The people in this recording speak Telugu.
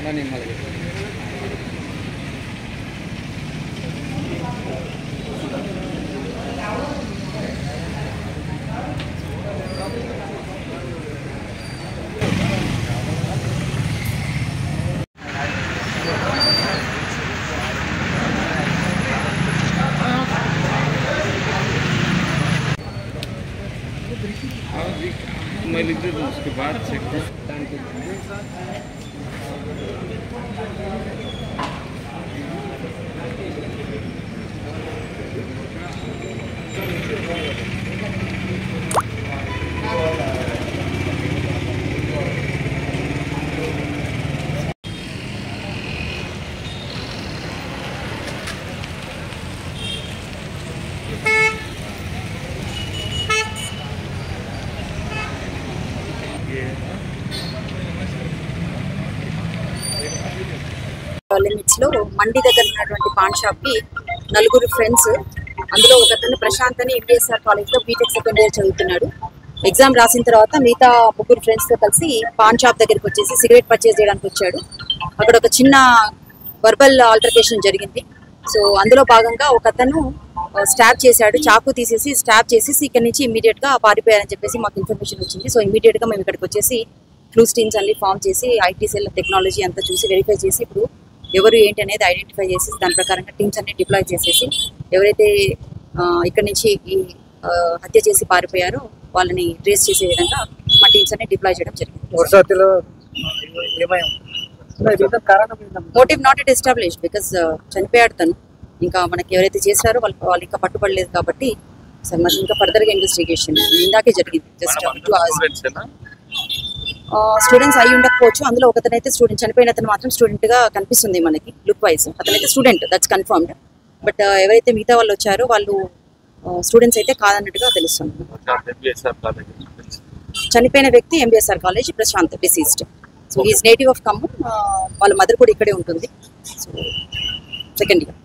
मैं लिख देता हूँ उसके बाद चेक లిమిట్స్ లో మండి దగ్గర ఉన్నటువంటి పాన్ షాప్ కి నలుగురు ఫ్రెండ్స్, అందులో ఒకతను ప్రశాంత్ అని ఎంబీఎస్ఆర్ కాలేజ్ లో బీటెక్ సెకండ్ ఇయర్ చదువుతున్నాడు. ఎగ్జామ్ రాసిన తర్వాత మిగతా ముగ్గురు ఫ్రెండ్స్ తో కలిసి పాన్ షాప్ దగ్గరికి వచ్చేసి సిగరెట్ పర్చేస్ చేయడానికి వచ్చాడు. అక్కడ ఒక చిన్న వర్బల్ ఆల్టర్కేషన్ జరిగింది. సో అందులో భాగంగా ఒకతను స్టాబ్ చేశాడు, చాకు తీసేసి స్టాబ్ చేసేసి ఇక్కడ నుంచి ఇమీడియట్ గా పారిపోయారని చెప్పేసి మాకు ఇన్ఫర్మేషన్ వచ్చింది. సో ఇమీడియట్ గా మేము ఇక్కడికి వచ్చేసి క్లూస్ టీమ్స్ అన్ని ఫామ్ చేసి ఐటీ సెల్ టెక్నాలజీ అంతా చూసి వెరిఫై చేసి ఇప్పుడు ఎవరు ఏంటి అనేది ఐడెంటిఫై చేసి దాని ప్రకారంగా టీమ్స్ అన్ని డిప్లాయ్ చేసేసి ఎవరైతే ఇక్కడ నుంచి ఈ హత్య చేసి పారిపోయారో వాళ్ళని ట్రేస్ చేసే విధంగా మా టీమ్స్ అన్ని డిప్లాయ్ చేయడం జరిగింది. Motive not it establish because చనిపోయాడు తను. ఇంకా మనకి ఎవరైతే చేశారో వాళ్ళు ఇంకా పట్టుబడలేదు కాబట్టి మరి ఇంకా ఫర్దర్గా ఇన్వెస్టిగేషన్ ఇందాకే జరిగింది. జస్ట్ స్టూడెంట్స్ అయి ఉండకపోవచ్చు. అందులో ఒకతనైతే స్టూడెంట్, చనిపోయిన అతను మాత్రం స్టూడెంట్ గా కనిపిస్తుంది మనకి లుక్ వైజ్. అతనైతే స్టూడెంట్, దట్స్ కన్ఫర్మ్డ్. బట్ ఎవరైతే మిగతా వాళ్ళు వచ్చారో వాళ్ళు స్టూడెంట్స్ అయితే కాదన్నట్టుగా తెలుస్తుంది. చనిపోయిన వ్యక్తి MBSR college Prashant, deceased. So is native of Khammam. వాళ్ళ మదర్ కూడా ఇక్కడే ఉంటుంది. So second year.